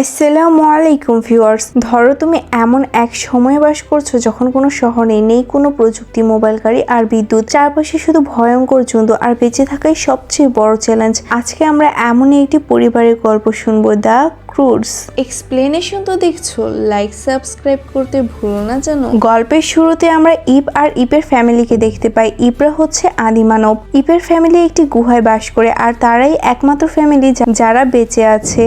আসসালামু আলাইকুম ভিউয়ার্স। ধরো তুমি এমন এক সময়ে বাস করছো যখন কোনো শহরে নেই কোনো প্রযুক্তি, মোবাইল গাড়ি আর বিদ্যুৎ, চারপাশে শুধু ভয়ঙ্কর জন্তু আর বেঁচে থাকাই সবচেয়ে বড় চ্যালেঞ্জ। আজকে আমরা এমনই একটি পরিবারের গল্প শুনবো, দ্য ক্রুডস। এক্সপ্লেনেশন তো দেখছো, লাইক সাবস্ক্রাইব করতে ভুলো না যেন। গল্পের শুরুতে আমরা ইপ আর ইপের ফ্যামিলিকে দেখতে পাই। ইপরা হচ্ছে আদিমানব। ইপের ফ্যামিলি একটি গুহায় বাস করে আর তারাই একমাত্র ফ্যামিলি যারা বেঁচে আছে।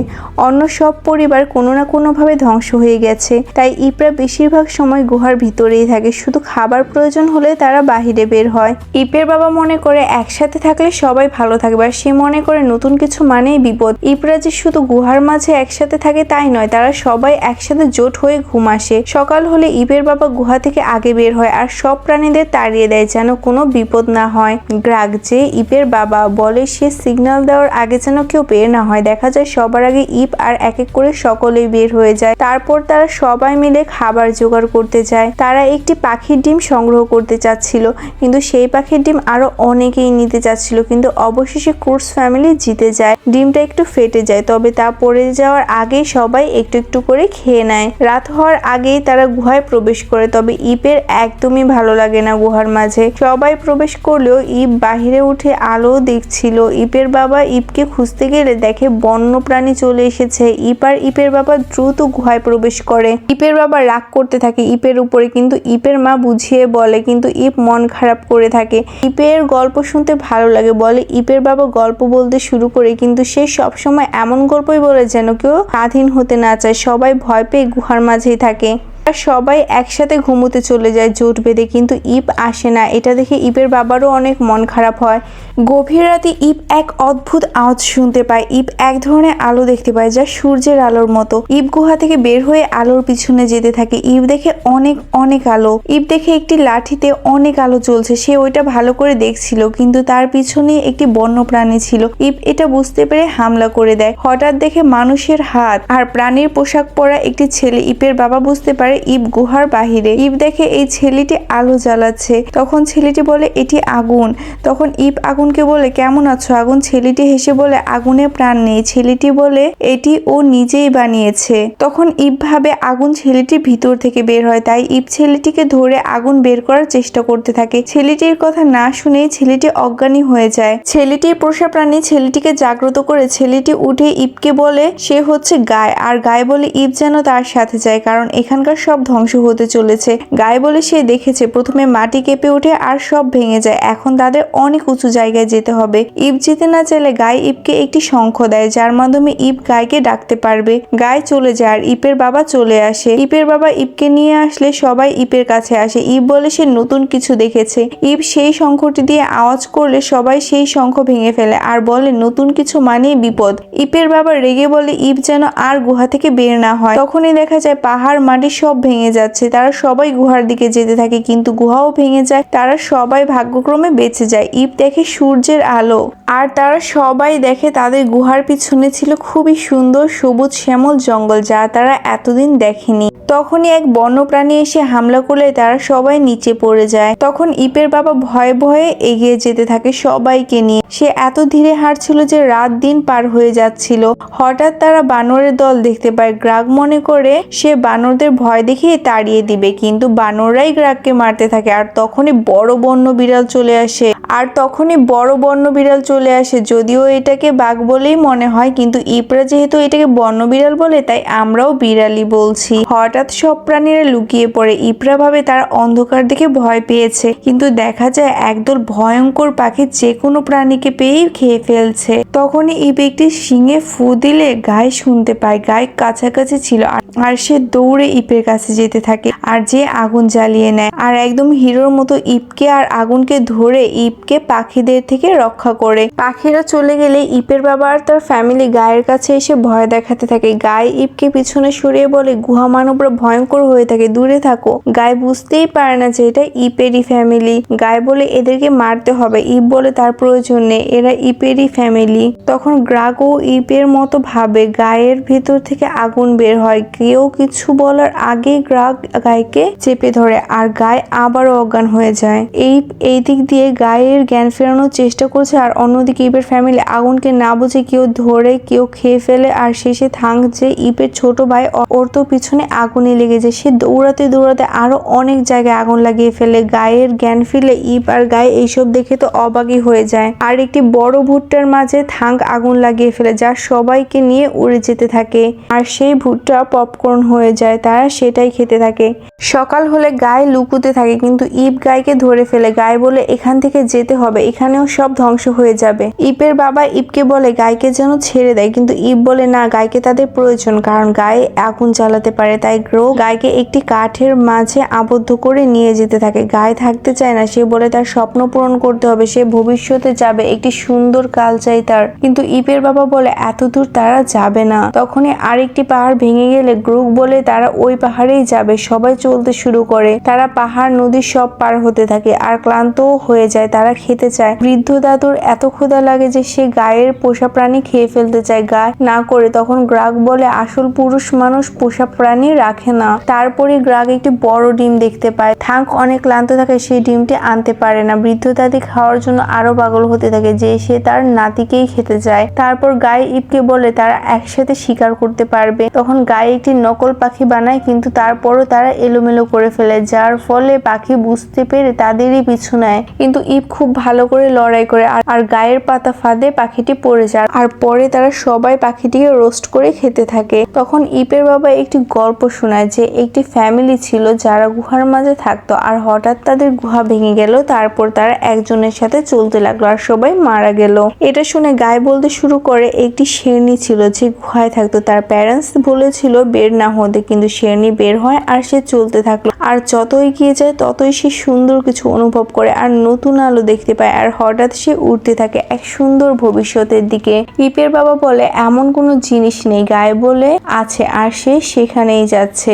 অন্য সব পরিবার কোনো না কোনোভাবে ধ্বংস হয়ে গেছে, তাই ইপরা বেশিরভাগ সময় গুহার ভিতরেই থাকে। শুধু খাবার প্রয়োজন হলে তারা বাহিরে বের হয়। ইপের বাবা মনে করে একসাথে থাকলে সবাই ভালো থাকবে, আর সে মনে করে নতুন কিছু মানেই বিপদ। ইপরা যে শুধু গুহার মাঝে একসাথে থাকে তাই নয়, তারা সবাই একসাথে জোট হয়ে ঘুম আসে। সকাল হলে ইপের বাবা গুহা থেকে আগে বের হয় আর সব প্রাণীদের তাড়িয়ে দেয় যেন কোনো বিপদ না হয়। গ্রাগ, যে ইপের বাবা, বলে সে সিগন্যাল দেওয়ার আগে যেন কেউ বের না হয়। দেখা যায় সবার আগে ইপ আর এক এক করে সকলেই বের হয়ে যায়। তারপর তারা সবাই মিলে খাবার জোগাড় করতে যায়। তারা একটি পাখির ডিম সংগ্রহ করতে চাচ্ছিল, কিন্তু সেই পাখির ডিম আরো অনেকেই নিতে চাচ্ছিল, কিন্তু অবশেষে ক্রুডস ফ্যামিলি জিতে যায়। ডিমটা একটু ফেটে যায়, তবে তা পড়ে যাওয়ার আগেই সবাই একটু একটু করে খেয়ে নেয়। রাত হওয়ার আগেই তারা গুহায় প্রবেশ করে, তবে ইপের একদমই ভালো লাগে না গুহার মাঝে। সবাই প্রবেশ করলেও ইপ বাহিরে উঠে আলো দেখছিল। ইপের বাবা ইপকে খুঁজতে গেলে দেখে বন্য প্রাণী চলে এসেছে। ইপ আর ইপের বাবা দ্রুত গুহায় প্রবেশ করে। ইপের বাবা রাগ করতে থাকে ইপের উপরে, কিন্তু ইপের মা বুঝিয়ে বলে, কিন্তু ইপ মন খারাপ করে থাকে। ইপের গল্প শুনতে ভালো লাগে বলে ইপের বাবা গল্প বলতে শুরু করে, কিন্তু সে সবসময় এমন গল্পই বলে যেন কেউ স্বাধীন হতে না চায়। সবাই ভয় পেয়ে গুহার মাঝেই থাকে। সবাই একসাথে ঘুমোতে চলে যায় জোট বেঁধে, কিন্তু ইপ আসে না। এটা দেখে ইপের বাবারও অনেক মন খারাপ হয়। গভীর রাতে ইপ এক অদ্ভুত আওয়াজ শুনতে পায়। ইপ এক ধরনের আলো দেখতে পায় যা সূর্যের আলোর মতো। ইপ গুহা থেকে বের হয়ে আলোর পিছনে যেতে থাকে। ইপ দেখে অনেক অনেক আলো। ইপ দেখে একটি লাঠিতে অনেক আলো জ্বলছে। সে ওইটা ভালো করে দেখছিল, কিন্তু তার পিছনে একটি বন্য প্রাণী ছিল। ইপ এটা বুঝতে পেরে হামলা করে দেয়। হঠাৎ দেখে মানুষের হাত আর প্রাণীর পোশাক পরা একটি ছেলে। ইপের বাবা বুঝতে পারে ইপ গুহার বাহিরে। ইপ দেখে এই ছেলেটি আলো জ্বালাচ্ছে। তখন ছেলেটি বলে এটি আগুন। তখন ইপ আগুনকে বলে কেমন আছো আগুন। ছেলেটি হেসে বলে আগুনে প্রাণ নেই। ছেলেটি বলে এটি ও নিজেই বানিয়েছে। তখন ইপ ভাবে আগুন ছেলেটির ভিতর থেকে বের হয়, তাই ইপ ছেলেটিকে ধরে আগুন বের করার চেষ্টা করতে থাকে। ছেলেটির কথা না শুনেই ছেলেটি অজ্ঞানী হয়ে যায়। ছেলেটির পোষা প্রাণী ছেলেটিকে জাগ্রত করে। ছেলেটি উঠে ইপকে বলে সে হচ্ছে গায়, আর গায় বলে ইপ যেন তার সাথে যায়, কারণ এখানকার সব ধ্বংস হতে চলেছে। গায়ে বলে সে দেখেছে প্রথমে মাটি কেঁপে ওঠে আর সব ভেঙে যায়, এখন তাদের অনেক উঁচু জায়গায় যেতে হবে। ইপ যেতে না চাইলে গায়ে ইপকে একটি শঙ্খ দেয়, যার মাধ্যমে ইপ গায়কে ডাকতে পারবে। গায়ে চলে যায় আর ইপের বাবা চলে আসে। ইপের বাবা ইপকে নিয়ে আসলে সবাই ইপের কাছে আসে। ইপ বলে সে নতুন কিছু দেখেছে। ইপ সেই শঙ্খটি দিয়ে আওয়াজ করলে সবাই সেই শঙ্খ ভেঙে ফেলে আর বলে নতুন কিছু মানেই বিপদ। ইপের বাবা রেগে বলে ইপ যেন আর গুহা থেকে বের না হয়। তখনই দেখা যায় পাহাড় মাটি সব ভেঙে যাচ্ছে। তারা সবাই গুহার দিকে যেতে থাকে, কিন্তু গুহাও ভেঙে যায়। তারা সবাই ভাগ্যক্রমে বেঁচে যায়। ইপ দেখে সূর্যের আলো, আর তারা সবাই দেখে তাদের গুহার পিছনে ছিল খুবই সুন্দর সবুজ শ্যামল জঙ্গল, যা তারা এতদিন দেখেনি। তখনই এক বন্যপ্রাণী এসে হামলা করলে তারা সবাই নিচে পড়ে যায়। তখন ইপের বাবা ভয়ে ভয়ে এগিয়ে যেতে থাকে সবাইকে নিয়ে। সে এত ধীরে হাঁটছিল যে রাত দিন পার হয়ে যাচ্ছিল। হঠাৎ তারা বানরের দল দেখতে পায়। গ্রাগ মনে করে সে বানরদের ভয় দেখিয়ে তাড়িয়ে দিবে, কিন্তু বানররাই গ্রাগকে মারতে থাকে। আর তখনই বড় বন্য বিড়াল চলে আসে। যদিও এটাকে বাঘ বলেই মনে হয়, কিন্তু ইপরা যেহেতু এটাকে বন্য বিড়াল বলে, তাই আমরাও বিড়ালই বলছি। হঠাৎ সব প্রাণীরা লুকিয়ে পড়ে। ইপরা ভাবে তারা অন্ধকার দেখে ভয় পেয়েছে, কিন্তু দেখা যায় একদল ভয়ঙ্কর পাখি যে কোনো প্রাণীকে পেয়েই খেয়ে ফেলছে। তখনই ইপ একটি শিঙে ফু দিলে গায়ে শুনতে পায়। গায়ে কাছাকাছি ছিল আর সে দৌড়ে ইপের কাছে যেতে থাকে আর যে আগুন জ্বালিয়ে নেয়, আর একদম হিরোর মতো ইপকে আর আগুনকে ধরে ইপকে পাখিদের থেকে রক্ষা করে। পাখিরা চলে গেলে ইপের বাবা আর তার ফ্যামিলি গায়ের কাছে এসে ভয় দেখাতে থাকে। গায়ে ইপকে পিছনে সরিয়ে বলে গুহা মানবরা ভয়ঙ্কর হয়ে থাকে, দূরে থাকো। গায়ে বুঝতেই পারে না যে এটা ইপেরই ফ্যামিলি। গায়ে বলে এদেরকে মারতে হবে। ইপ বলে তার প্রয়োজন নেই, এরা ইপেরই ফ্যামিলি। তখন গ্রাগও ইপের মতো ভাবে। গায়ের ভেতর থেকে আগুন বের হয়। কেউ কিছু বলার আগে আগে গ্রাগ গাইকে চেপে ধরে আর গায়ে আবারও অজ্ঞান হয়ে যায়। এই দিক দিয়ে গায়ের জ্ঞান ফেরানোর চেষ্টা করছে আর অন্যদিকে ইপের ফ্যামিলি আগুনকে না বুঝে কেউ ধরে কেউ খেয়ে ফেলে আর শেষে থাঙ্ক যে ইপের ছোট ভাই ওর তো পিছনে আগুনই লেগে যায়। সে দৌড়াতে দৌড়াতে আরো অনেক জায়গায় আগুন লাগিয়ে ফেলে। গায়ের জ্ঞান ফিরলে ইপ আর গায়ে এইসব দেখে তো অবাকই হয়ে যায়। আর একটি বড় ভুট্টার মাঝে থাঙ্ক আগুন লাগিয়ে ফেলে যা সবাইকে নিয়ে উড়ে যেতে থাকে আর সেই ভুট্টা পপকর্ন হয়ে যায়। তারা সেটাই খেতে থাকে। সকাল হলে গায়ে লুকুতে থাকে কিন্তু ইপ গাইকে ধরে ফেলে। গায়ে বলে এখান থেকে যেতে হবে, এখানেও সব ধ্বংস হয়ে যাবে। ইপের বাবা ইপকে বলে গাইকে যেন ছেড়ে দেয় কিন্তু ইপ বলে না, গাইকে তাদের প্রয়োজন কারণ গায়ে আগুন জ্বালাতে পারে। তাই গ্রো গাইকে একটি কাঠের মাঝে আবদ্ধ করে নিয়ে যেতে থাকে। গায়ে থাকতে চায় না, সে বলে তার স্বপ্ন পূরণ করতে হবে, সে ভবিষ্যতে যাবে, একটি সুন্দর কাল চাই তার। কিন্তু ইপের বাবা বলে এত দূর তারা যাবে না। তখনই আরেকটি পাহাড় ভেঙে গেলে গ্রুক বলে তারা ওই পাহাড়েই যাবে। সবাই চলতে শুরু করে। তারা পাহাড় নদী সব পার হতে থাকে আর ক্লান্তও হয়ে যায়। তারা খেতে চায়। বৃদ্ধ দাদুর এত ক্ষুধা লাগে যে সে গায়ের পোষা প্রাণী খেয়ে ফেলতে চায়। গায়ে না করে তখন গ্রাগ বলে আসল পুরুষ মানুষ পোষা প্রাণী রাখে না। তারপরে গ্রাগ একটি বড় ডিম দেখতে পায়। থাঙ্ক অনেক ক্লান্ত থাকে, সেই ডিমটি আনতে পারে না। বৃদ্ধ দাদি খাওয়ার জন্য আরো পাগল হতে থাকে যে সে তার নাতিকেই খেতে চায়। তারপর গায়ে ইপকে বলে তারা একসাথে শিকার করতে পারবে। তখন গায়ে একটি নকল পাখি বানায় কিন্তু তারপরও তারা এলোমেলো করে ফেলে যার ফলে পাখি বুঝতে পেরে তাদেরই পিছু নেয়। কিন্তু ইপ খুব ভালো করে লড়াই করে আর গায়ের পাতা ফাঁদে পাখিটি পড়ে যায় আর পরে তারা সবাই পাখিটিকে রোস্ট করে খেতে থাকে। তখন ইপের বাবা একটি গল্প শোনায় যে একটি ফ্যামিলি ছিল যারা গুহার মাঝে থাকতো আর হঠাৎ তাদের গুহা ভেঙে গেল। তারপর তারা একজনের সাথে চলতে লাগলো আর সবাই মারা গেল। এটা শুনে গায়ে বলতে শুরু করে একটি শেরনি ছিল যে গুহায় থাকতো। তার প্যারেন্টস বলেছিল বের না হতে কিন্তু শেরনি বের হয় আর সে চলতে থাকলো আর যত এগিয়ে যায় ততই সে সুন্দর কিছু অনুভব করে আর নতুন আলো দেখতে পায় আর হঠাৎ সে উঠতে থাকে এক সুন্দর ভবিষ্যতের দিকে। ইপের বাবা বলে এমন কোনো জিনিস নেই। গায়ে বলে আছে আর সে সেখানেই যাচ্ছে।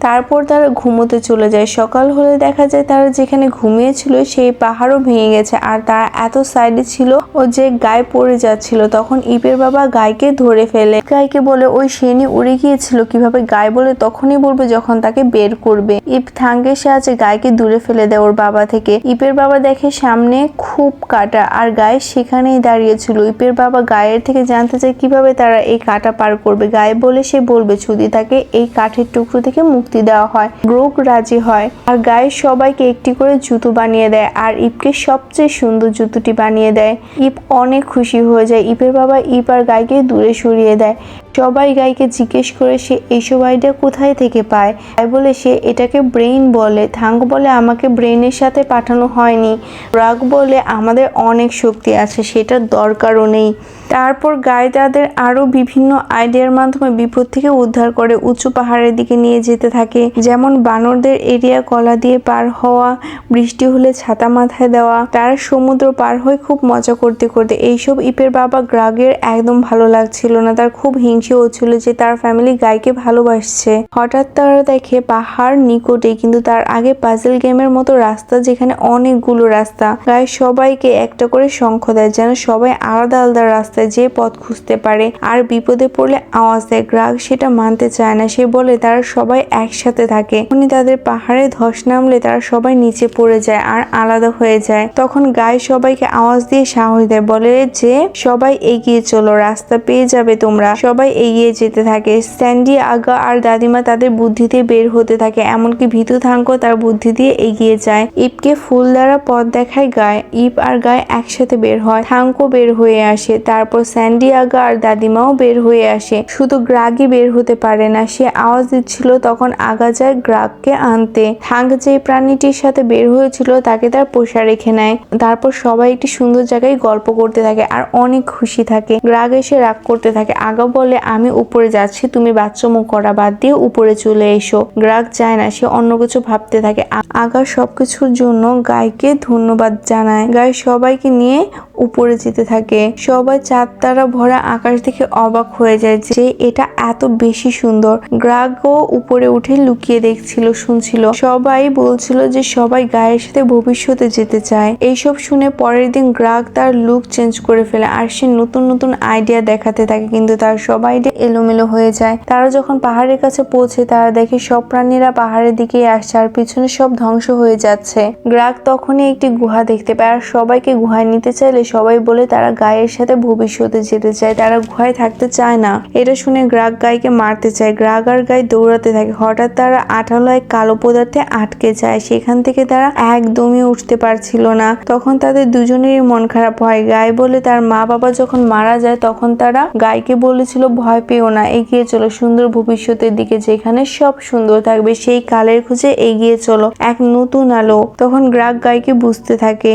তারপর তারা ঘুমোতে চলে যায়। সকাল হলে দেখা যায় তারা যেখানে ঘুমিয়েছিল সেই পাহাড়ও ভেঙে গেছে আর তারা এত সাইডে ছিল ও যে গায়ে পড়ে যাচ্ছিল। তখন ইপের বাবা গাইকে ধরে ফেলে। গাইকে বলে ওই শেরনি উড়ে গিয়েছিল কিভাবে? গায়ে বলে তখনই বলবে যখন তাকে বের করবে। ইপ থাঙ্কের সাহায্যে গাইকে দূরে ফেলে দেয় ওর বাবা থেকে। ইপের বাবা দেখে সামনে খুব কাটা আর গায়ে সেখানেই দাঁড়িয়েছিল। ইপের বাবা গায়ের থেকে জানতে চায় কিভাবে তারা এই কাটা পার করবে। গায়ে বলে সে বলবে যদি তাকে এই কাঠের টুকরো থেকে মুক্তি দেওয়া হয়। গ্রোক রাজি হয় আর গায়ে সবাইকে একটি করে জুতো বানিয়ে দেয় আর ইপকে সবচেয়ে সুন্দর জুতোটি বানিয়ে দেয়। ইপ অনেক খুশি হয়ে যায়। ইপের বাবা ইপ আর গাইকে দূরে সরিয়ে দেয়। সবাই গাইকে জিজ্ঞেস করে সে এইসব আইডিয়া কোথায় থেকে পায়। তাই বলে সে এটাকে ব্রেইন বলে। থাঙ্ক বলে আমাকে ব্রেইনের সাথে পাঠানো হয়নি। রাগ বলে আমাদের অনেক শক্তি আছে, সেটার দরকারও নেই। তারপর গায়ে তাদের আরো বিভিন্ন আইডিয়ার মাধ্যমে বিপদ থেকে উদ্ধার করে উঁচু পাহাড়ের দিকে নিয়ে যেতে থাকে। যেমন বানরদের এরিয়া কলা দিয়ে পার হওয়া, বৃষ্টি হলে ছাতা মাথায় দেওয়া। তারা সমুদ্র পার হয়ে খুব মজা করতে করতে এইসব ইপের বাবা গ্রাগের একদম ভালো লাগছিল না। তার খুব হিংসে হচ্ছিল যে তার ফ্যামিলি গাইকে ভালোবাসছে। হঠাৎ তারা দেখে পাহাড় নিকটে কিন্তু তার আগে পাজল গেমের মতো রাস্তা যেখানে অনেকগুলো রাস্তা। গায়ে সবাইকে একটা করে শঙ্খ দেয় যেন সবাই আলাদা আলাদা রাস্তায় যে পথ খুঁজতে পারে আর বিপদে পড়লে আওয়াজ দেয়। গ্রাগ সেটা মানতে চায় না। সে বলে তারা সবাই একসাথে থাকে। তখনই তাদের পাহাড়ে ধস নামলে তারা সবাই নিচে পড়ে যায় আর আলাদা হয়ে যায়। তখন গায়ে সবাইকে আওয়াজ দিয়ে সাহস দেয়, বলে যে সবাই এগিয়ে চলো, রাস্তা পেয়ে যাবে তোমরা। সবাই এগিয়ে যেতে থাকে। স্যান্ডি আগা আর দাদিমা তাদের বুদ্ধিতে বের হতে থাকে। এমনকি ভীতু থাঙ্কও তার বুদ্ধি দিয়ে এগিয়ে যায়। ইপকে ফুল দ্বারা পথ দেখায় গায়ে। ইপ আর গায়ে একসাথে বের হয়। থাঙ্কও বের হয়ে আসে। তারপর স্যান্ডি আগা আর দাদিমাও বের হয়ে আসে। শুধু গ্রাগই বের হতে পারে না। সে আওয়াজ দিচ্ছিল তখন আগা যায় গ্রাগকে আনতে। থাঙ্ক যে প্রাণীটির সাথে বের হয়েছিল তাকে তার পোষা রেখে নেয়। তারপর সবাই একটি সুন্দর জায়গায় গল্প করতে থাকে আর অনেক খুশি থাকে। গ্রাগ এসে রাগ করতে থাকে। আগা বলে আমি উপরে যাচ্ছি, তুমি বাচ্চামো করা বাদ দিয়ে উপরে চলে এসো। গ্রাগ যায় না, সে অন্য কিছু ভাবতে থাকে। আগা সবকিছুর জন্য গাইকে ধন্যবাদ জানায়। গাই সবাইকে নিয়ে উপরে যেতে থাকে। সবাই চাঁদ তারা ভরা আকাশ দেখে অবাক হয়ে যায় যে এটা এত বেশি সুন্দর। গ্রাগও উপরে উঠে লুকিয়ে দেখছিল, শুনছিল। সবাই বলছিল যে সবাই গায়ের সাথে ভবিষ্যতে যেতে চায়। এইসব শুনে পরের দিন গ্রাগ তার লুক চেঞ্জ করে ফেলে আর সে নতুন নতুন আইডিয়া দেখাতে থাকে, কিন্তু তার সব আইডিয়া এলোমেলো হয়ে যায়। তারা যখন পাহাড়ের কাছে পৌঁছে তারা দেখে সব প্রাণীরা পাহাড়ের দিকেই আসছে আর পিছনে সব ধ্বংস হয়ে যাচ্ছে। গ্রাগ তখনই একটি গুহা দেখতে পায় আর সবাইকে গুহায় নিতে চাইলে সবাই বলে তারা গায়ের সাথে ভবিষ্যতে যেতে চায়, তারা গুহায় থাকতে চায় না। এটা শুনে গ্রাগ গাইকে মারতে চায়। গ্রাগ আর গাই দৌড়াতে থাকে। হঠাৎ তারা আঠালো এক কালো পদার্থে আটকে যায়। সেখান থেকে তারা একদমই উঠতে পারছিল না। তখন তাদের দুজনেরই মন খারাপ হয়। গাই বলে তার মা বাবা যখন মারা যায় তখন তারা গাইকে বলেছিল ভয় পেও না, এগিয়ে চলো সুন্দর ভবিষ্যতের দিকে, যেখানে সব সুন্দর থাকবে। সেই কালের খুঁজে এগিয়ে চলো, এক নতুন আলো। তখন গ্রাগ গাইকে বুঝতে থাকে।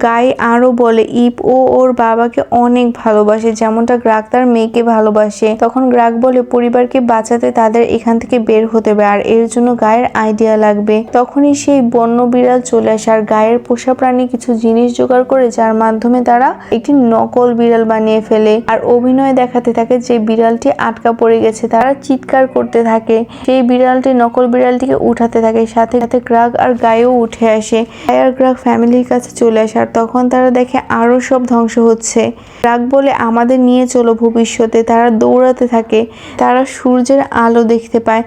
গাই আরো বলে ইপ ও ওর বাবাকে অনেক ভালোবাসে, যেমনটা গ্রাগ তার মেয়েকে ভালোবাসে। তখন গ্রাগ বলে পরিবারকে বাঁচাতে তাদের এখান থেকে বের হতে হবে আর এর জন্য গায়ের আইডিয়া লাগবে। তখনই সেই বন্য বিড়াল চলে আসে আর গায়ের পোষা প্রাণী কিছু জিনিস জোগাড় করে যার মাধ্যমে তারা একটি নকল বিড়াল বানিয়ে ফেলে আর অভিনয় দেখাতে থাকে যে বিড়ালটি আটকা পড়ে গেছে। তারা চিৎকার করতে থাকে। সেই বিড়ালটি নকল বিড়ালটিকে উঠাতে থাকে। সাথে সাথে গ্রাগ আর গায়েও উঠে আসে। গাই আর গ্রাগ ফ্যামিলির কাছে চলে আসে আর তখন তারা দেখে আরো সব ধ্বংস হচ্ছে। গ্রাগ বলে আমাদের নিয়ে চলো ভবিষ্যতে। তারা দৌড়াতে থাকে। তারা সূর্যের আলো দেখতে পায়,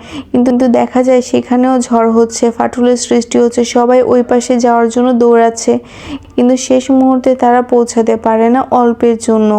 কিন্তু দেখা যায় সেখানেও ঝড় হচ্ছে, ফাটলের সৃষ্টি হচ্ছে। সবাই ওই পাশে যাওয়ার জন্য দৌড়াচ্ছে, কিন্তু শেষ মুহূর্তে তারা পৌঁছাতে পারে না অল্পের জন্য।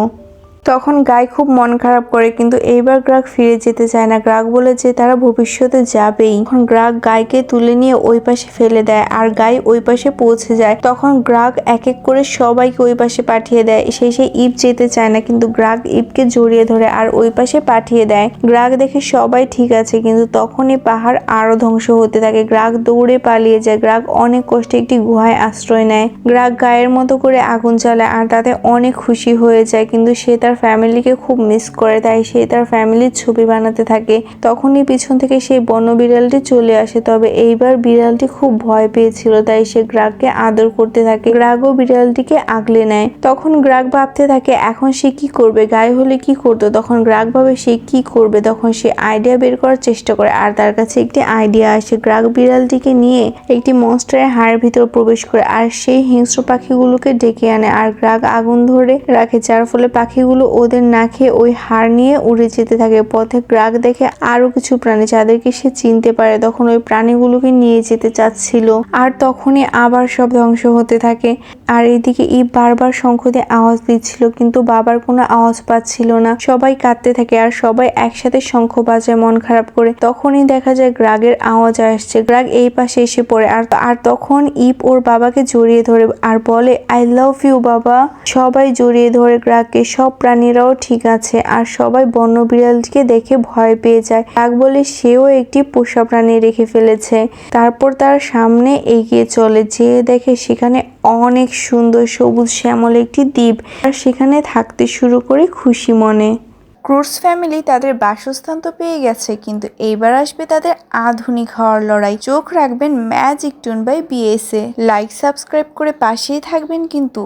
তখন গাই খুব মন খারাপ করে, কিন্তু এইবার গ্রাগ ফিরে যেতে চায় না। গ্রাগ বলে যে তারা ভবিষ্যতে যাবেই। তখন গ্রাগ গাইকে তুলে নিয়ে ওই পাশে ফেলে দেয় আর গাই ওই পাশে পৌঁছে যায়। তখন গ্রাগ এক এক করে সবাইকে ওই পাশে পাঠিয়ে দেয়। সেই ইপ যেতে চায় না, কিন্তু গ্রাগ ইপকে জড়িয়ে ধরে আর ওই পাশে পাঠিয়ে দেয়। গ্রাগ দেখে সবাই ঠিক আছে, কিন্তু তখনই পাহাড় আরো ধ্বংস হতে থাকে। গ্রাগ দৌড়ে পালিয়ে যায়। গ্রাগ অনেক কষ্টে একটি গুহায় আশ্রয় নেয়। গ্রাগ গায়ের মতো করে আগুন জ্বালায় আর তাতে অনেক খুশি হয়ে যায়, কিন্তু সে তার ফ্যামিলিকে খুব মিস করে, তাই সে তার ফ্যামিলির ছবি বানাতে থাকে। তখনই পিছন থেকে সেই বন্য বিড়ালটি চলে আসে। তবে এইবার বিড়ালটি খুব ভয় পেয়েছিল, তাই সে গ্রাগকে আদর করতে থাকে। গ্রাগও বিড়ালটিকে আগলে নেয়। তখন গ্রাগ ভাবতে থাকে এখন সে কি করবে, গায়ে হলে কি করতো। তখন গ্রাগ ভাবে সে কি করবে। তখন সে আইডিয়া বের করার চেষ্টা করে আর তার কাছে একটি আইডিয়া আসে। গ্রাগ বিড়ালটিকে নিয়ে একটি মনস্টারের হাড়ের ভিতর প্রবেশ করে আর সেই হিংস্র পাখিগুলোকে ডেকে আনে আর গ্রাগ আগুন ধরে রাখে, যার ফলে পাখিগুলো ওদের না খেয়ে ওই হাড় নিয়ে উড়ে যেতে থাকে। পথে গ্রাগ দেখে আরো কিছু প্রাণী যাদেরকে সে চিনতে পারে। তখন ওই প্রাণীগুলোকে নিয়ে যেতে চাচ্ছিল আর তখনই আবার সব ধ্বংস হতে থাকে। আর এদিকে ইপ বারবার শঙ্খ দিয়ে আওয়াজ দিচ্ছিল, কিন্তু বাবার কোনো আওয়াজ পাচ্ছিল না। সবাই কাঁদতে থাকে আর সবাই একসাথে শঙ্খ বাজায় মন খারাপ করে। তখনই দেখা যায় গ্রাগের আওয়াজ আসছে। গ্রাগ এই পাশে এসে পড়ে আর তখন ইপ ওর বাবাকে জড়িয়ে ধরে আর বলে আই লাভ ইউ বাবা। সবাই জড়িয়ে ধরে গ্রাগকে। সব প্রাণীরাও ঠিক আছে আর সবাই বন্য বিড়ালটিকে দেখে ভয় পেয়ে যায়। গ্রাগ বলে সেও একটি পোষা প্রাণী রেখে ফেলেছে। তারপর তার সামনে এগিয়ে চলে, যেয়ে দেখে সেখানে অনেক সুন্দর সবুজ শ্যামল একটি দ্বীপ আর সেখানে থাকতে শুরু করে খুশি মনে। ক্রুডস ফ্যামিলি তাদের বাসস্থান তো পেয়ে গেছে, কিন্তু এইবার আসবে তাদের আধুনিক হওয়ার লড়াই। চোখ রাখবেন ম্যাজিক টুন বাই বিএসএ। লাইক সাবস্ক্রাইব করে পাশেই থাকবেন কিন্তু।